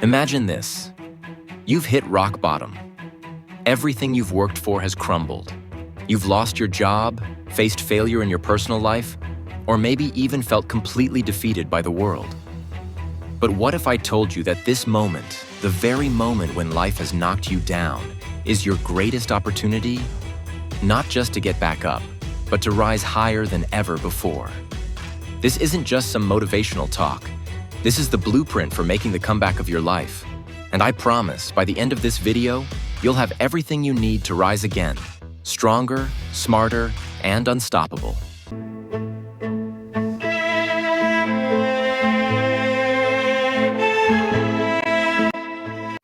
Imagine this. You've hit rock bottom. Everything you've worked for has crumbled. You've lost your job, faced failure in your personal life, or maybe even felt completely defeated by the world. But what if I told you that this moment, the very moment when life has knocked you down, is your greatest opportunity, not just to get back up, but to rise higher than ever before? This isn't just some motivational talk. This is the blueprint for making the comeback of your life. And I promise, by the end of this video, you'll have everything you need to rise again, stronger, smarter, and unstoppable.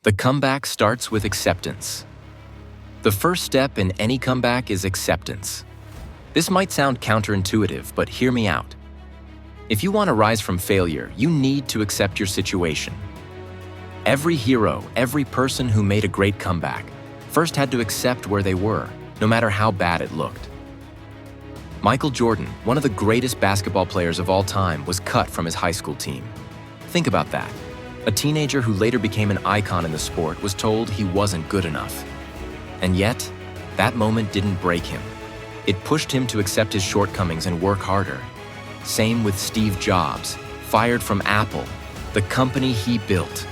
The comeback starts with acceptance. The first step in any comeback is acceptance. This might sound counterintuitive, but hear me out. If you want to rise from failure, you need to accept your situation. Every hero, every person who made a great comeback, first had to accept where they were, no matter how bad it looked. Michael Jordan, one of the greatest basketball players of all time, was cut from his high school team. Think about that. A teenager who later became an icon in the sport was told he wasn't good enough. And yet, that moment didn't break him. It pushed him to accept his shortcomings and work harder. Same with Steve Jobs, fired from Apple, the company he built.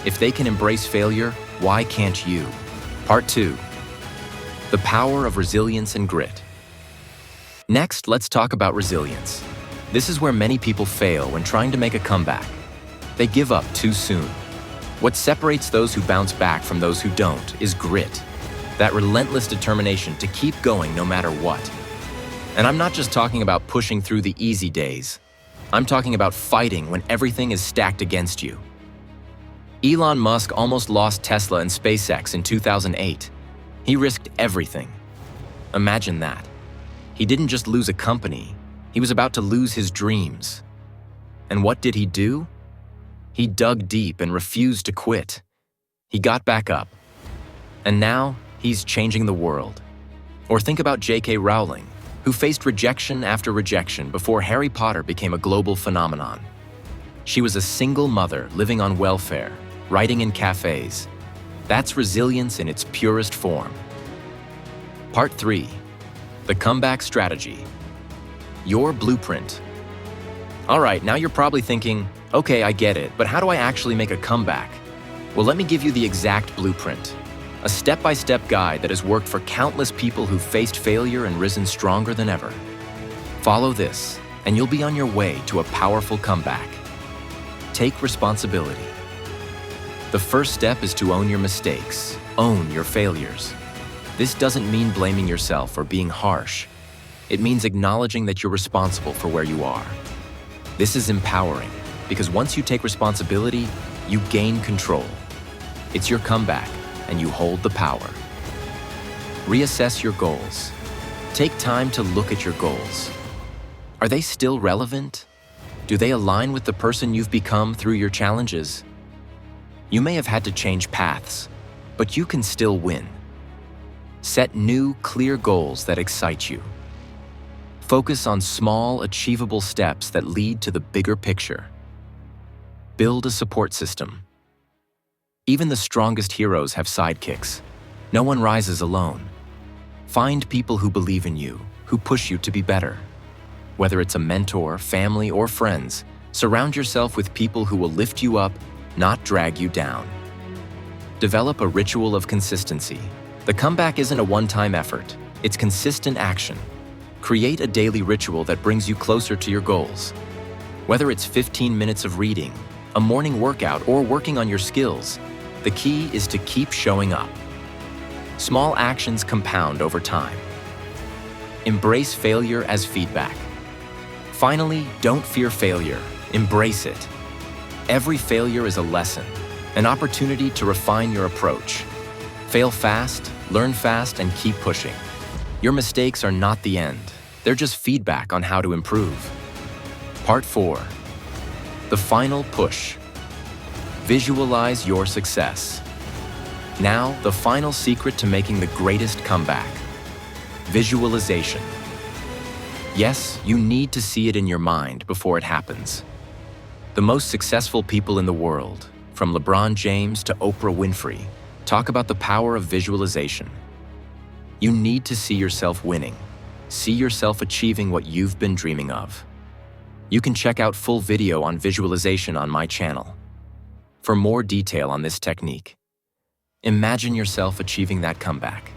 If they can embrace failure, why can't you? Part 2. The power of resilience and grit. Next, let's talk about resilience. This is where many people fail when trying to make a comeback. They give up too soon. What separates those who bounce back from those who don't is grit. That relentless determination to keep going no matter what. And I'm not just talking about pushing through the easy days. I'm talking about fighting when everything is stacked against you. Elon Musk almost lost Tesla and SpaceX in 2008. He risked everything. Imagine that. He didn't just lose a company, he was about to lose his dreams. And what did he do? He dug deep and refused to quit. He got back up. And now, he's changing the world. Or think about JK Rowling, who faced rejection after rejection before Harry Potter became a global phenomenon. She was a single mother living on welfare, writing in cafes. That's resilience in its purest form. Part 3. The comeback strategy. Your blueprint. All right, now you're probably thinking, okay, I get it, but how do I actually make a comeback? Well, let me give you the exact blueprint. A step-by-step guide that has worked for countless people who've faced failure and risen stronger than ever. Follow this, and you'll be on your way to a powerful comeback. Take responsibility. The first step is to own your mistakes, own your failures. This doesn't mean blaming yourself or being harsh. It means acknowledging that you're responsible for where you are. This is empowering, because once you take responsibility, you gain control. It's your comeback, and you hold the power. Reassess your goals. Take time to look at your goals. Are they still relevant? Do they align with the person you've become through your challenges? You may have had to change paths, but you can still win. Set new, clear goals that excite you. Focus on small, achievable steps that lead to the bigger picture. Build a support system. Even the strongest heroes have sidekicks. No one rises alone. Find people who believe in you, who push you to be better. Whether it's a mentor, family, or friends, surround yourself with people who will lift you up, not drag you down. Develop a ritual of consistency. The comeback isn't a one-time effort, it's consistent action. Create a daily ritual that brings you closer to your goals. Whether it's 15 minutes of reading, a morning workout, or working on your skills, the key is to keep showing up. Small actions compound over time. Embrace failure as feedback. Finally, don't fear failure, embrace it. Every failure is a lesson, an opportunity to refine your approach. Fail fast, learn fast, and keep pushing. Your mistakes are not the end, they're just feedback on how to improve. Part 4. The final push. Visualize your success. Now, the final secret to making the greatest comeback. Visualization. Yes, you need to see it in your mind before it happens. The most successful people in the world, from LeBron James to Oprah Winfrey, talk about the power of visualization. You need to see yourself winning. See yourself achieving what you've been dreaming of. You can check out full video on visualization on my channel. For more detail on this technique, imagine yourself achieving that comeback.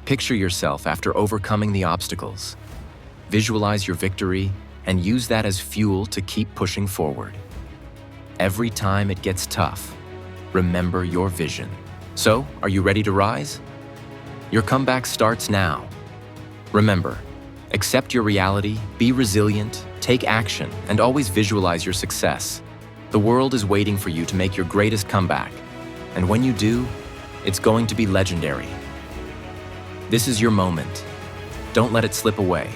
Picture yourself after overcoming the obstacles. Visualize your victory and use that as fuel to keep pushing forward. Every time it gets tough, remember your vision. So, are you ready to rise? Your comeback starts now. Remember, accept your reality, be resilient, take action, and always visualize your success. The world is waiting for you to make your greatest comeback. And when you do, it's going to be legendary. This is your moment. Don't let it slip away.